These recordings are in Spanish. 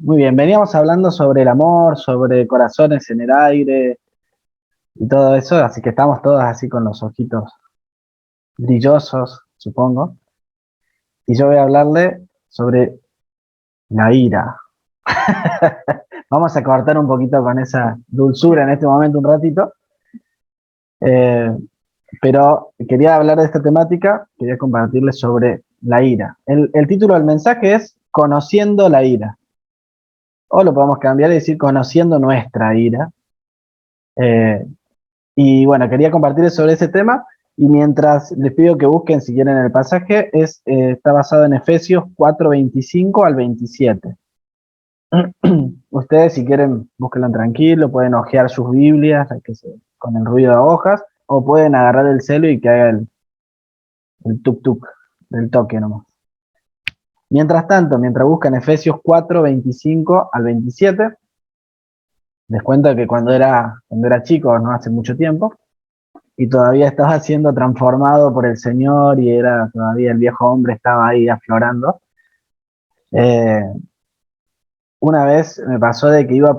Muy bien, veníamos hablando sobre el amor, sobre corazones en el aire y todo eso, así que estamos todos así con los ojitos brillosos, supongo. Y yo voy a hablarle sobre la ira. Vamos a cortar un poquito con esa dulzura en este momento un ratito, eh, pero quería hablar de esta temática, quería compartirles sobre la ira. El título del mensaje es Conociendo la ira, o lo podemos cambiar y decir Conociendo nuestra ira. Eh, Y bueno, quería compartirles sobre ese tema y mientras les pido que busquen si quieren el pasaje, está basado en Efesios 4:25 al 27. Ustedes si quieren, búsquenlo tranquilo, pueden hojear sus Biblias con el ruido de hojas o pueden agarrar el celo y que haga el tuk-tuk del toque nomás. Mientras tanto, mientras buscan Efesios 4:25 al 27, les cuento que cuando era chico, no hace mucho tiempo, y todavía estaba siendo transformado por el Señor y era todavía el viejo hombre estaba ahí aflorando. Eh, una vez me pasó de que iba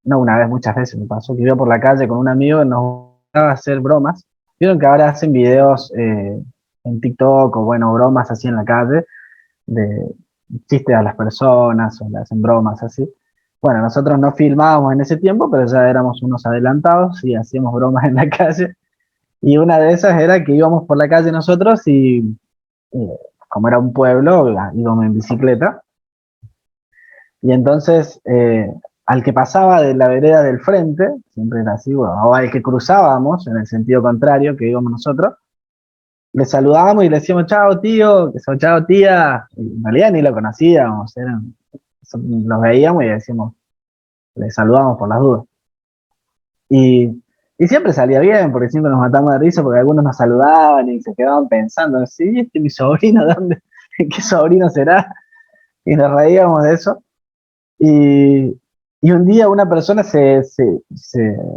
no una vez, muchas veces me pasó que iba por la calle con un amigo y nos gustaba hacer bromas. Vieron que ahora hacen videos en TikTok o bueno, bromas así en la calle de chistes a las personas o le hacen bromas así. Bueno, nosotros no filmábamos en ese tiempo, pero ya éramos unos adelantados y hacíamos bromas en la calle. Y una de esas era que íbamos por la calle nosotros y como era un pueblo, íbamos en bicicleta. Y entonces al que pasaba de la vereda del frente, siempre era así, bueno, o al que cruzábamos en el sentido contrario que íbamos nosotros, le saludábamos y le decíamos chao tío, que chao tía. Y en realidad ni lo conocíamos, los veíamos y decíamos, le saludábamos por las dudas. Y, y siempre salía bien, porque siempre nos matamos de risa, porque algunos nos saludaban y se quedaban pensando, sí, este es mi sobrino, ¿dónde? ¿Qué sobrino será? Y nos reíamos de eso. Y, y un día una persona se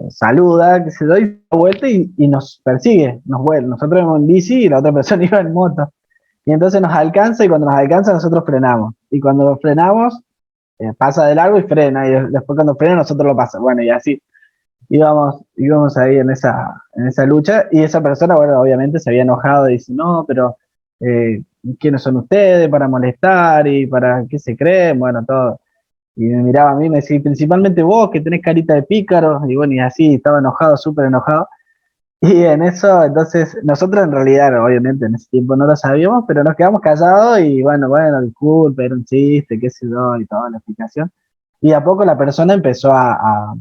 saluda, que se da vuelta y nos persigue, nos vuelve. Nosotros íbamos en bici y la otra persona iba en moto. Y entonces nos alcanza y cuando nos alcanza nosotros frenamos. Y cuando frenamos, pasa de largo y frena. Y después cuando frena nosotros lo pasamos. Bueno, y así íbamos ahí en esa lucha y esa persona, bueno, obviamente se había enojado y dice, no, pero eh, ¿quiénes son ustedes para molestar y para qué se creen? Bueno, todo. Y me miraba a mí y me decía, principalmente vos que tenés carita de pícaro, y bueno, y así, estaba enojado, súper enojado. Y en eso, entonces, nosotros en realidad, obviamente, en ese tiempo no lo sabíamos, pero nos quedamos callados y bueno, disculpe, era un chiste, qué sé yo, y toda la explicación. Y a poco la persona empezó a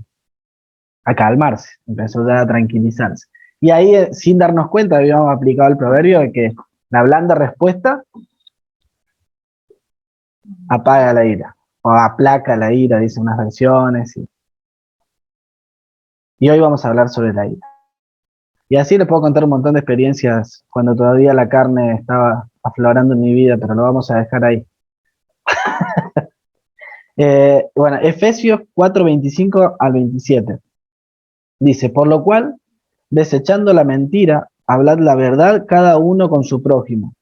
calmarse, empezó ya a tranquilizarse. Y ahí, sin darnos cuenta, habíamos aplicado el proverbio de que la blanda respuesta apaga la ira, o aplaca la ira, dicen unas versiones. Y hoy vamos a hablar sobre la ira. Y así les puedo contar un montón de experiencias cuando todavía la carne estaba aflorando en mi vida, pero lo vamos a dejar ahí. Bueno, Efesios 4:25 al 27. Dice, por lo cual, desechando la mentira, hablad la verdad cada uno con su prójimo.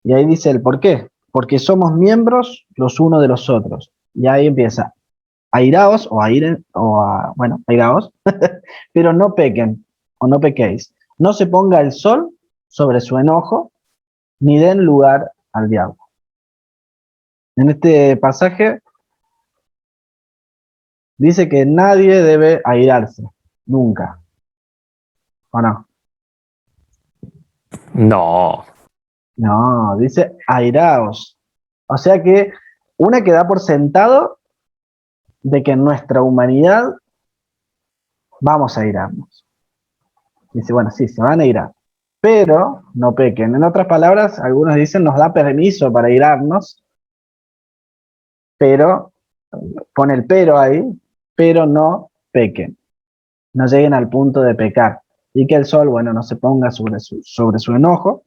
Y ahí dice el por qué. Porque somos miembros los unos de los otros. Y ahí empieza. Airaos o airen, bueno, airaos, pero no pequen o no pequéis. No se ponga el sol sobre su enojo, ni den lugar al diablo. En este pasaje dice que nadie debe airarse, nunca, ¿o no? No, No, dice airaos. O sea que una que da por sentado de que en nuestra humanidad vamos a airarnos. Dice, bueno, sí, se van a irar, pero no pequen. En otras palabras, algunos dicen nos da permiso para irarnos, pero pone el pero ahí, pero no pequen, no lleguen al punto de pecar. Y que el sol, bueno, no se ponga sobre su enojo.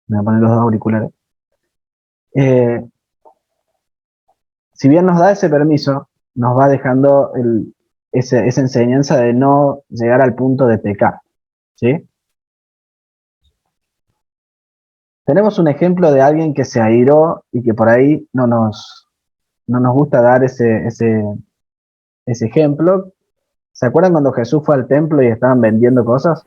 Me voy a poner los dos auriculares. Eh, si bien nos da ese permiso, nos va dejando esa enseñanza de no llegar al punto de pecar. ¿Sí? Tenemos un ejemplo de alguien que se airó y que por ahí no nos no nos gusta dar ese ejemplo. ¿Se acuerdan cuando Jesús fue al templo y estaban vendiendo cosas?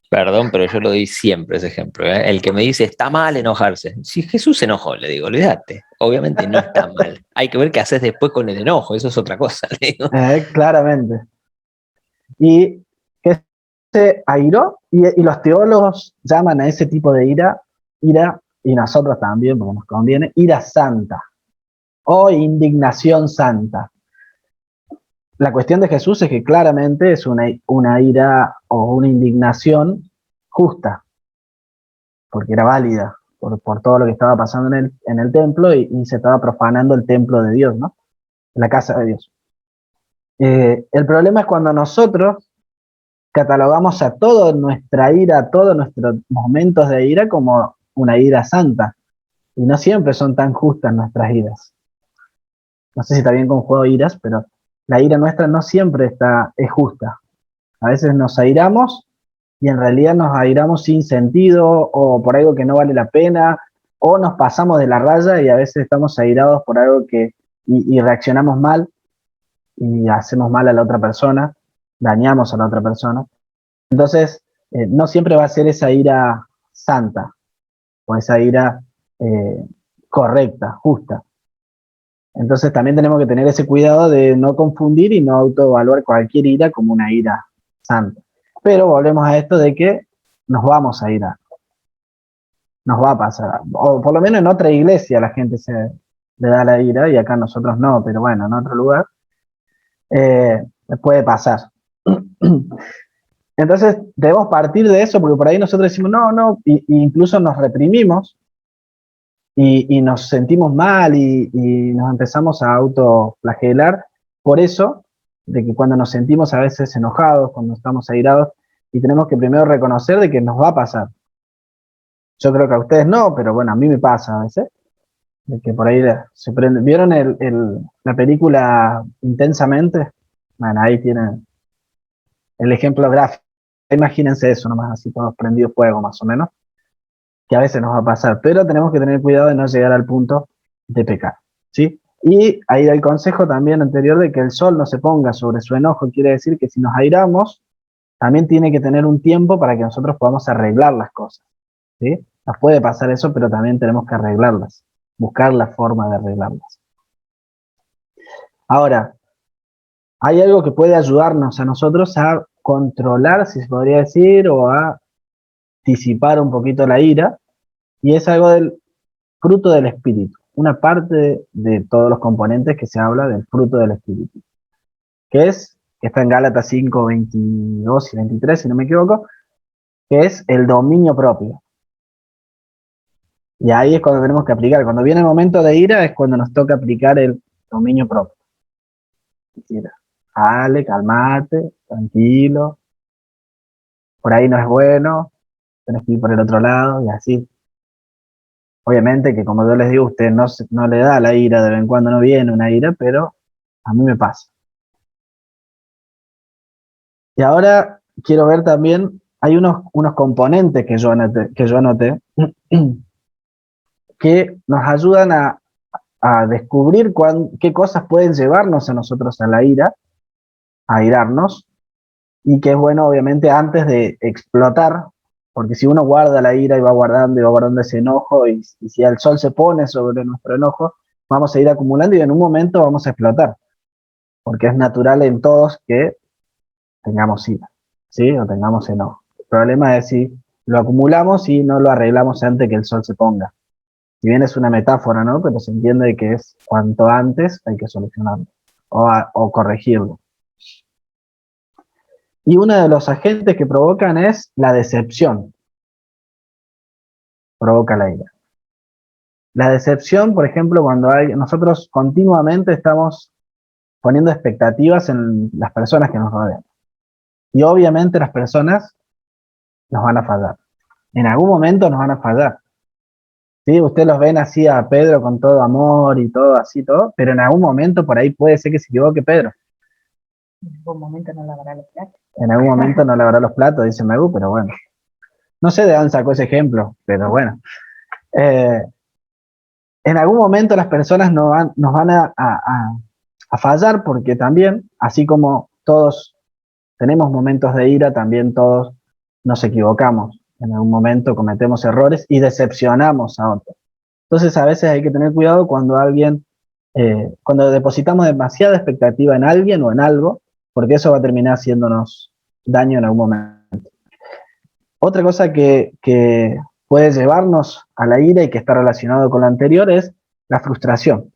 Perdón, pero yo lo doy siempre ese ejemplo, ¿eh? El que me dice está mal enojarse. Si Jesús se enojó, le digo, olvídate. Obviamente no está mal. Hay que ver qué haces después con el enojo, eso es otra cosa, le digo. Claramente. Y que se airó, y los teólogos llaman a ese tipo de ira, y nosotros también, porque nos conviene, ira santa o indignación santa. La cuestión de Jesús es que claramente es una ira o una indignación justa, porque era válida por todo lo que estaba pasando en el templo y se estaba profanando el templo de Dios, ¿no? La casa de Dios. El problema es cuando nosotros catalogamos a toda nuestra ira, a todos nuestros momentos de ira como una ira santa. Y no siempre son tan justas nuestras iras. No sé si está bien con juego de iras, pero la ira nuestra no siempre es justa. A veces nos airamos y en realidad nos airamos sin sentido o por algo que no vale la pena, o nos pasamos de la raya y a veces estamos airados por algo y reaccionamos mal y hacemos mal a la otra persona, dañamos a la otra persona. Entonces, no siempre va a ser esa ira santa o esa ira eh, correcta, justa. Entonces también tenemos que tener ese cuidado de no confundir y no autoevaluar cualquier ira como una ira santa. Pero volvemos a esto de que nos vamos a irar, nos va a pasar. O por lo menos en otra iglesia la gente le da la ira y acá nosotros no, pero bueno, en otro lugar puede pasar. Entonces debemos partir de eso porque por ahí nosotros decimos no, y incluso nos reprimimos y nos sentimos mal y nos empezamos a autoflagelar por eso, de que cuando nos sentimos a veces enojados, cuando estamos airados, y tenemos que primero reconocer de que nos va a pasar. Yo creo que a ustedes no, pero bueno, a mí me pasa a veces, de que por ahí se prende. ¿Vieron la película Intensamente? Bueno, ahí tienen el ejemplo gráfico. Imagínense eso nomás, así todos prendidos fuego más o menos, que a veces nos va a pasar, pero tenemos que tener cuidado de no llegar al punto de pecar, ¿sí? Y ahí da el consejo también anterior de que el sol no se ponga sobre su enojo, quiere decir que si nos airamos, también tiene que tener un tiempo para que nosotros podamos arreglar las cosas, ¿sí? Nos puede pasar eso, pero también tenemos que arreglarlas, buscar la forma de arreglarlas. Ahora, hay algo que puede ayudarnos a nosotros a controlar, si se podría decir, o a disipar un poquito la ira, y es algo del fruto del espíritu, una parte de todos los componentes que se habla del fruto del espíritu, que está en Gálatas 5, 22 y 23, si no me equivoco, que es el dominio propio. Y ahí es cuando tenemos que aplicar. Cuando viene el momento de ira es cuando nos toca aplicar el dominio propio. Es decir, dale, calmate, tranquilo, por ahí no es bueno, tenés que ir por el otro lado y así. Obviamente que como yo les digo, usted no le da la ira, de vez en cuando no viene una ira, pero a mí me pasa. Y ahora quiero ver también, hay unos componentes que yo anoté que nos ayudan a descubrir qué cosas pueden llevarnos a nosotros a la ira, a irarnos, y que es bueno obviamente antes de explotar, porque si uno guarda la ira y va guardando ese enojo, y si el sol se pone sobre nuestro enojo, vamos a ir acumulando y en un momento vamos a explotar, porque es natural en todos que tengamos ira, ¿sí? O tengamos enojo. El problema es si lo acumulamos y no lo arreglamos antes que el sol se ponga. Si bien es una metáfora, ¿no? Pero se entiende que es cuanto antes hay que solucionarlo o corregirlo. Y uno de los agentes que provocan es la decepción, provoca la ira. La decepción, por ejemplo, cuando nosotros continuamente estamos poniendo expectativas en las personas que nos rodean. Y obviamente las personas nos van a fallar. En algún momento nos van a fallar. ¿Sí? Ustedes los ven así a Pedro con todo amor y todo así, todo, pero en algún momento por ahí puede ser que se equivoque Pedro. En algún momento no lavará los platos. En algún momento no lavará los platos, dice Megu, pero bueno. No sé de dónde sacó ese ejemplo, pero bueno. en algún momento las personas nos van a fallar, porque también, así como todos tenemos momentos de ira, también todos nos equivocamos. En algún momento cometemos errores y decepcionamos a otros. Entonces a veces hay que tener cuidado cuando depositamos demasiada expectativa en alguien o en algo, porque eso va a terminar haciéndonos daño en algún momento. Otra cosa que puede llevarnos a la ira y que está relacionado con lo anterior es la frustración.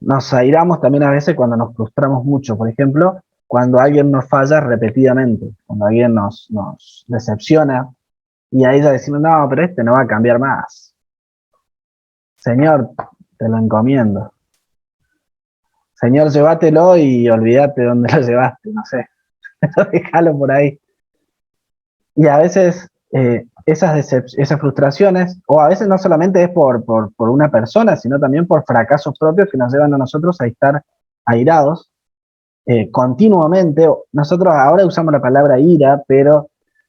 Nos airamos también a veces cuando nos frustramos mucho. Por ejemplo, cuando alguien nos falla repetidamente, cuando alguien nos decepciona, y ahí ya decimos, no, pero este no va a cambiar más. Señor, te lo encomiendo. Señor, llévatelo y olvídate dónde lo llevaste, no sé. Déjalo por ahí. Y a veces esas frustraciones, o a veces no solamente es por una persona, sino también por fracasos propios que nos llevan a nosotros a estar airados continuamente. Nosotros ahora usamos la palabra ira, pero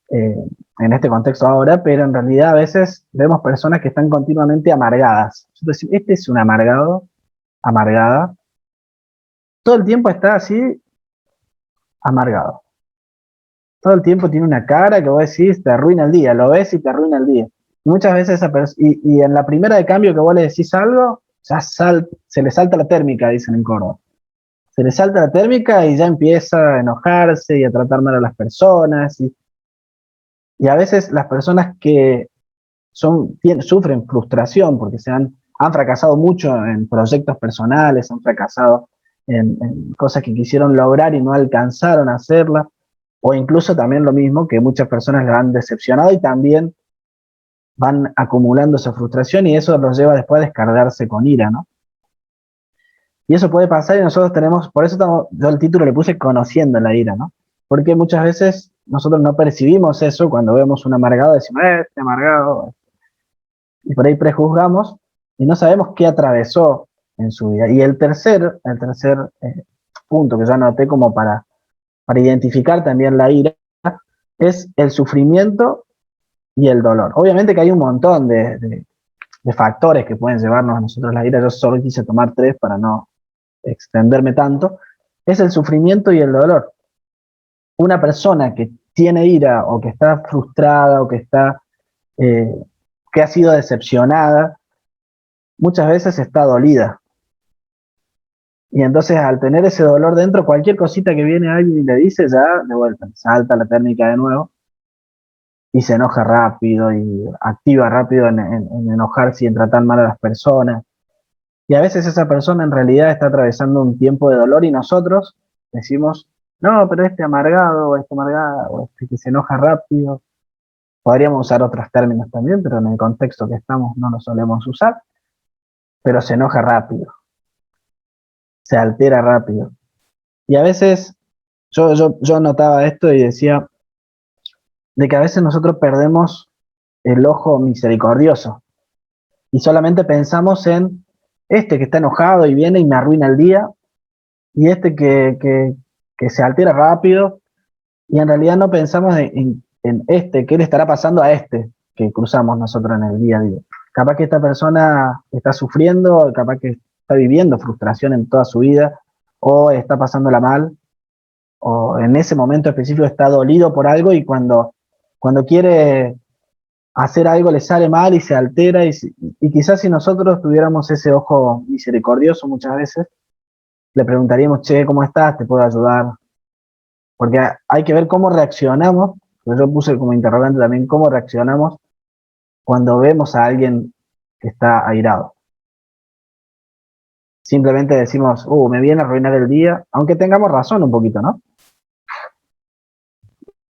en este contexto ahora, pero en realidad a veces vemos personas que están continuamente amargadas. Entonces, este es un amargado, amargada, todo el tiempo está así, amargado. Todo el tiempo tiene una cara que vos decís, te arruina el día, lo ves y te arruina el día. Muchas veces esa persona, y en la primera de cambio que vos le decís algo, ya se le salta la térmica, dicen en Córdoba. Se le salta la térmica y ya empieza a enojarse y a tratar mal a las personas. Y a veces las personas que sufren frustración porque han fracasado mucho en proyectos personales, han fracasado en cosas que quisieron lograr y no alcanzaron a hacerlas, o incluso también lo mismo, que muchas personas las han decepcionado y también van acumulando esa frustración y eso los lleva después a descargarse con ira, ¿no? Y eso puede pasar y nosotros por eso yo el título le puse Conociendo la ira, ¿no? Porque muchas veces nosotros no percibimos eso cuando vemos un amargado, decimos, este amargado, y por ahí prejuzgamos y no sabemos qué atravesó en su vida. Y el tercer punto que yo anoté como para identificar también la ira es el sufrimiento y el dolor. Obviamente que hay un montón de factores que pueden llevarnos a nosotros la ira. Yo solo quise tomar 3 para no extenderme tanto. Es el sufrimiento y el dolor. Una persona que tiene ira o que está frustrada o que ha sido decepcionada, muchas veces está dolida. Y entonces al tener ese dolor dentro, cualquier cosita que viene alguien y le dice, ya de vuelta, salta la térmica de nuevo y se enoja rápido y activa rápido en enojarse y en tratar mal a las personas. Y a veces esa persona en realidad está atravesando un tiempo de dolor y nosotros decimos, no, pero este amargado o esta amargada o este que se enoja rápido. Podríamos usar otros términos también, pero en el contexto que estamos no lo solemos usar, pero se enoja rápido, se altera rápido. Y a veces yo notaba esto y decía de que a veces nosotros perdemos el ojo misericordioso y solamente pensamos en este que está enojado y viene y me arruina el día, y este que se altera rápido, y en realidad no pensamos en qué le estará pasando a este que cruzamos nosotros en el día a día. Capaz que esta persona está sufriendo, capaz que está viviendo frustración en toda su vida, o está pasándola mal, o en ese momento específico está dolido por algo y cuando quiere hacer algo le sale mal y se altera y quizás si nosotros tuviéramos ese ojo misericordioso muchas veces, le preguntaríamos, che, ¿cómo estás? ¿Te puedo ayudar? Porque hay que ver cómo reaccionamos, pues yo puse como interrogante también, cómo reaccionamos cuando vemos a alguien que está airado. Simplemente decimos, me viene a arruinar el día, aunque tengamos razón un poquito, ¿no?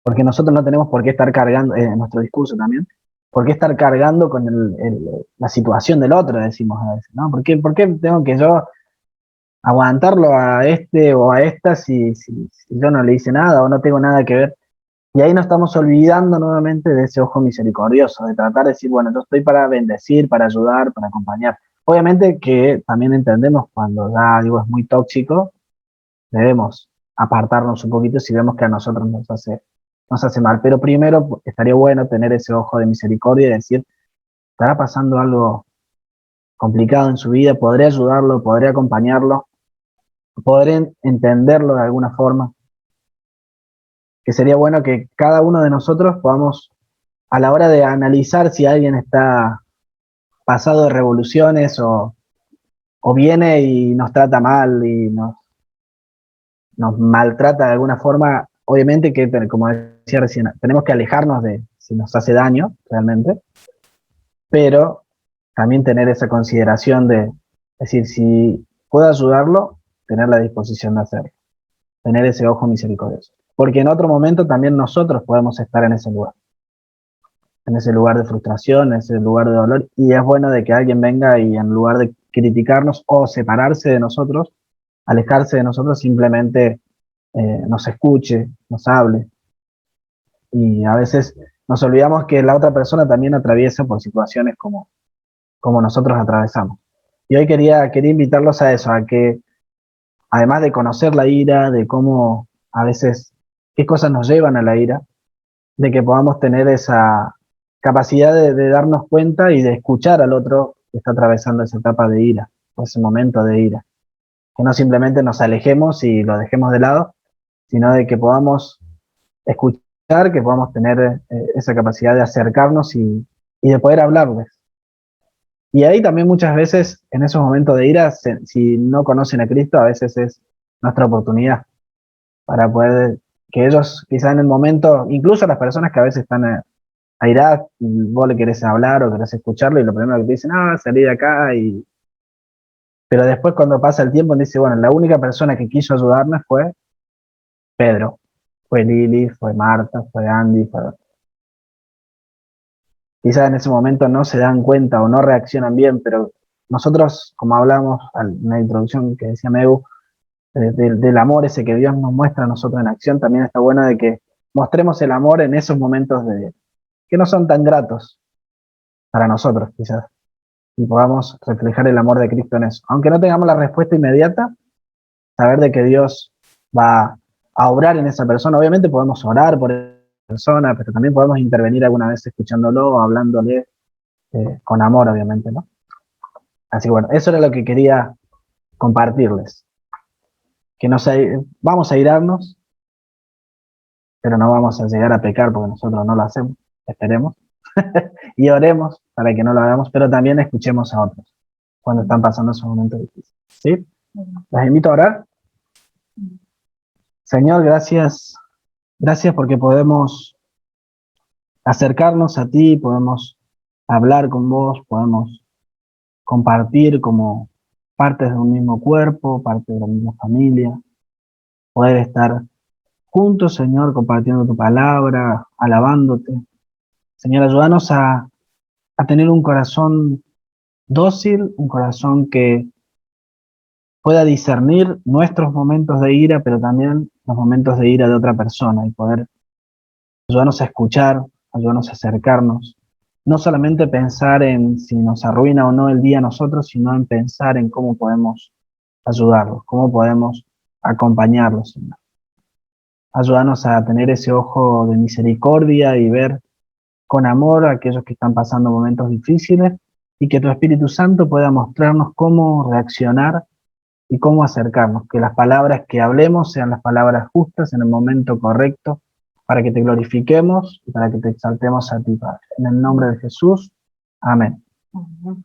Porque nosotros no tenemos por qué estar cargando, en nuestro discurso también, por qué estar cargando con la situación del otro, decimos a veces, ¿no? ¿Por qué tengo que yo aguantarlo a este o a esta si yo no le hice nada o no tengo nada que ver? Y ahí nos estamos olvidando nuevamente de ese ojo misericordioso, de tratar de decir, bueno, yo estoy para bendecir, para ayudar, para acompañar. Obviamente que también entendemos cuando ya algo es muy tóxico, debemos apartarnos un poquito si vemos que a nosotros nos hace mal. Pero primero estaría bueno tener ese ojo de misericordia y decir, ¿estará pasando algo complicado en su vida, podré ayudarlo, podré acompañarlo, podré entenderlo de alguna forma. Que sería bueno que cada uno de nosotros podamos, a la hora de analizar si alguien está pasado de revoluciones o viene y nos trata mal y nos maltrata de alguna forma, obviamente que, como decía recién, tenemos que alejarnos de si nos hace daño realmente, pero también tener esa consideración de decir, si puedo ayudarlo, tener la disposición de hacerlo, tener ese ojo misericordioso. Porque en otro momento también nosotros podemos estar en ese lugar de frustración, en ese lugar de dolor, y es bueno de que alguien venga y en lugar de criticarnos o separarse de nosotros, alejarse de nosotros, simplemente nos escuche, nos hable. Y a veces nos olvidamos que la otra persona también atraviesa por situaciones como nosotros atravesamos. Y hoy quería invitarlos a eso, a que además de conocer la ira, de cómo a veces, qué cosas nos llevan a la ira, de que podamos tener esa capacidad de darnos cuenta y de escuchar al otro que está atravesando esa etapa de ira, o ese momento de ira. Que no simplemente nos alejemos y lo dejemos de lado, sino de que podamos escuchar, que podamos tener esa capacidad de acercarnos y de poder hablarles. Y ahí también muchas veces, en esos momentos de ira, si no conocen a Cristo, a veces es nuestra oportunidad para poder, que ellos quizá en el momento, incluso las personas que a veces están airadas, vos le querés hablar o querés escucharlo y lo primero que te dicen, salí de acá, pero después cuando pasa el tiempo dice, bueno, la única persona que quiso ayudarme fue Pedro, fue Lili, fue Marta, fue Andy, quizás en ese momento no se dan cuenta o no reaccionan bien, pero nosotros, como hablamos en la introducción que decía Megu, del amor ese que Dios nos muestra a nosotros en acción, también está bueno de que mostremos el amor en esos momentos que no son tan gratos para nosotros, quizás, y podamos reflejar el amor de Cristo en eso. Aunque no tengamos la respuesta inmediata, saber de que Dios va a obrar en esa persona. Obviamente podemos orar por esa persona, pero también podemos intervenir alguna vez escuchándolo o hablándole con amor, obviamente, ¿no? Así que bueno, eso era lo que quería compartirles. Que vamos a irarnos, pero no vamos a llegar a pecar porque nosotros no lo hacemos, esperemos. Y oremos para que no lo hagamos, pero también escuchemos a otros cuando están pasando esos momentos difíciles. ¿Sí? Les invito a orar. Señor, gracias porque podemos acercarnos a ti, podemos hablar con vos, podemos compartir como partes de un mismo cuerpo, parte de la misma familia, poder estar juntos, Señor, compartiendo tu palabra, alabándote. Señor, ayúdanos a tener un corazón dócil, un corazón que pueda discernir nuestros momentos de ira, pero también los momentos de ira de otra persona, y poder ayudarnos a escuchar, ayudarnos a acercarnos, no solamente pensar en si nos arruina o no el día a nosotros, sino en pensar en cómo podemos ayudarlos, cómo podemos acompañarlos, Señor. Ayúdanos a tener ese ojo de misericordia y ver con amor a aquellos que están pasando momentos difíciles, y que tu Espíritu Santo pueda mostrarnos cómo reaccionar y cómo acercarnos, que las palabras que hablemos sean las palabras justas en el momento correcto, para que te glorifiquemos y para que te exaltemos a ti, Padre. En el nombre de Jesús, amén. Ujú.